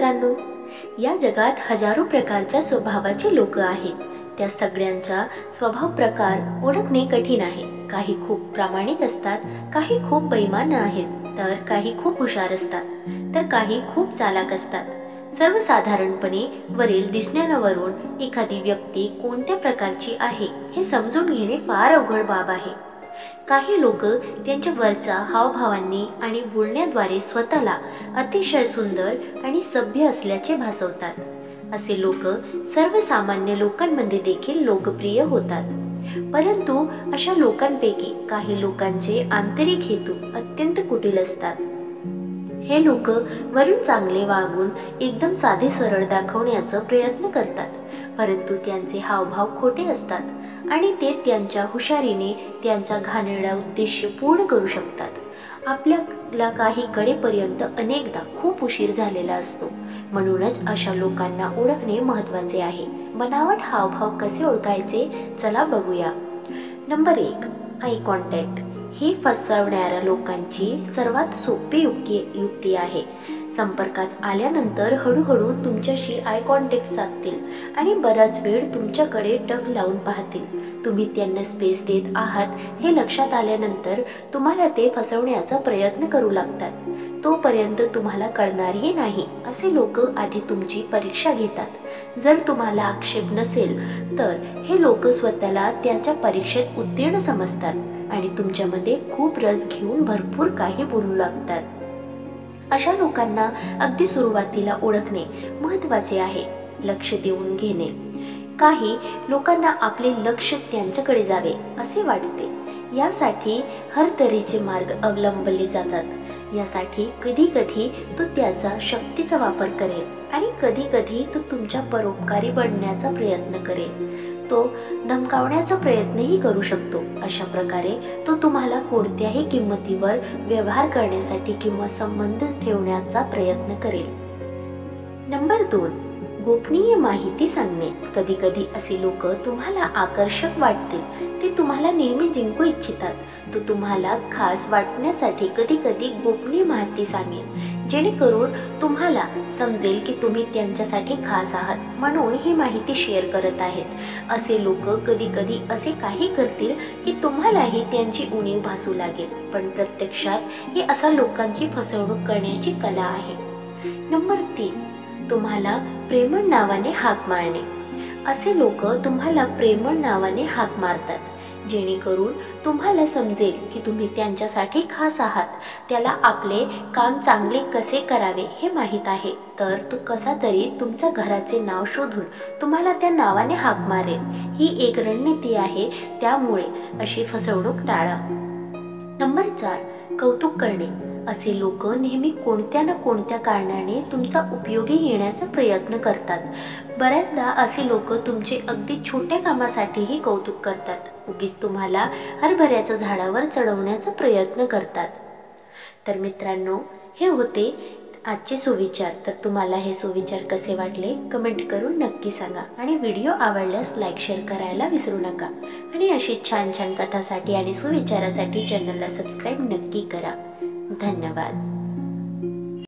मित्रांनो, या जगात हजारो प्रकारच्या स्वभावाचे लोक आहेत। त्या सगळ्यांचा स्वभाव प्रकार ओळखणे कठीण आहे। काही खूप प्रामाणिक असतात, काही खूप बेईमान आहेत, तर काही खूप हुशार असतात, तर काही खूप चालाक असतात। सर्वसाधारणपणे वरील दिसण्यावरून एखादी व्यक्ती कोणत्या प्रकारची आहे हे समजून घेणे फार अवघड बाब आहे। काही लोक त्यांच्या वरच्या हावभावांनी आणि बोलण्याद्वारे स्वतःला अतिशय सुंदर आणि सभ्य असल्याचे भासवतात। असे लोक सर्वसामान्य लोकांमध्ये देखील लोकप्रिय होतात। परंतु अशा लोकांपैकी काही लोकांचे आंतरिक हेतू अत्यंत कुटील असतात। हे लोक वरून चांगले वागून एकदम साधे सरळ दाखवण्याचा प्रयत्न करतात, परंतु त्यांचे हावभाव खोटे असतात आणि ते त्यांच्या हुशारीने त्यांचा घाणेरडा उद्देश पूर्ण करू शकतात। आपल्याला काही कडेपर्यंत अनेकदा खूप उशीर झालेला असतो, म्हणूनच अशा लोकांना ओळखणे महत्त्वाचे आहे। बनावट हावभाव कसे ओळखायचे, चला बघूया। Number 1, eye contact. ही फसवणाऱ्या लोकांची सर्वात सोपी युक्ती आहे। संपर्कात आल्यानंतर हळूहळू तुमच्याशी आय कॉन्टॅक्ट साधतील आणि बराच वेळ तुमच्याकडे टक लावून पाहतील। तुम्ही त्यांना स्पेस देत आहात हे लक्षात आल्यानंतर तुम्हाला ते फसवण्याचा प्रयत्न करू लागतात। तोपर्यंत तुम्हाला कळणारही नाही। असे लोक आधी तुमची परीक्षा घेतात। जर तुम्हाला आक्षेप नसेल तर हे लोक स्वतःला त्यांच्या परीक्षेत उत्तीर्ण समजतात आणि तुमच्यामध्ये खूप रस घेऊन भरपूर काही बोलू लागतात। अशा लोकांना अगदी सुरुवातीला ओळखणे महत्त्वाचे आहे। लक्ष देऊन घेणे। काही लोकांना आपले लक्ष त्यांच्याकडे जावे असे वाटते, यासाठी हर तऱ्हेचे मार्ग अवलंबले जातात। यासाठी कधी कधी तो त्याचा शक्तीचा वापर करेल आणि कधी कधी तो तुमच्या परोपकारी बनण्याचा प्रयत्न करेल। तो धमकावण्याचा प्रयत्नही करू शकतो। अशा प्रकारे तो तुम्हाला कोणत्याही किंमतीवर व्यवहार करण्यासाठी किंवा संबंध ठेवण्याचा प्रयत्न करेल। नंबर 2, गोपनीय माहिती सांगणे। कधी कधी असे लोक तुम्हाला आकर्षक वाटतील, ते तुम्हाला नेहमी जिंकू इच्छितात। तो तुम्हाला खास वाटण्यासाठी कधी कधी गोपनीय माहिती सांगेल, जेणेकरून तुम्हाला समजेल की तुम्ही त्यांच्यासाठी खास आहात, म्हणून ही माहिती शेअर करत आहेत। असे लोक कधी कधी असे काही करतील की तुम्हालाही त्यांची उणीव भासू लागेल, पण प्रत्यक्षात ही अशा लोकांची फसवणूक करण्याची कला आहे। नंबर 3, तुम्हाला प्रेमळ नावाने हाक मारणे। असे लोक तुम्हाला प्रेमळ नावाने हाक मारतात, जेणेकरून तुम्हाला समजेल की तुम्ही त्यांच्यासाठी खास आहात। त्याला आपले काम चांगले कसे करावे हे माहीत आहे, तर तो कसा तरी तुमच्या घराचे नाव शोधून तुम्हाला त्या नावाने हाक मारेल। ही एक रणनीती आहे, त्यामुळे अशी फसवणूक टाळा। नंबर 4, कौतुक करणे। असे लोक नेहमी कोणत्या ना कोणत्या कारणाने तुमचा उपयोगी येण्याचा प्रयत्न करतात। बऱ्याचदा असे लोक तुमचे अगदी छोट्या कामासाठीही कौतुक करतात। उगीच तुम्हाला हरभऱ्याच्या झाडावर चढवण्याचा प्रयत्न करतात। तर मित्रांनो, हे होते आजचे सुविचार। तर तुम्हाला हे सुविचार कसे वाटले कमेंट करून नक्की सांगा आणि व्हिडिओ आवडल्यास लाईक शेअर करायला विसरू नका। आणि अशी छान छान कथासाठी आणि सुविचारासाठी चॅनलला सबस्क्राईब नक्की करा। धन्यवाद।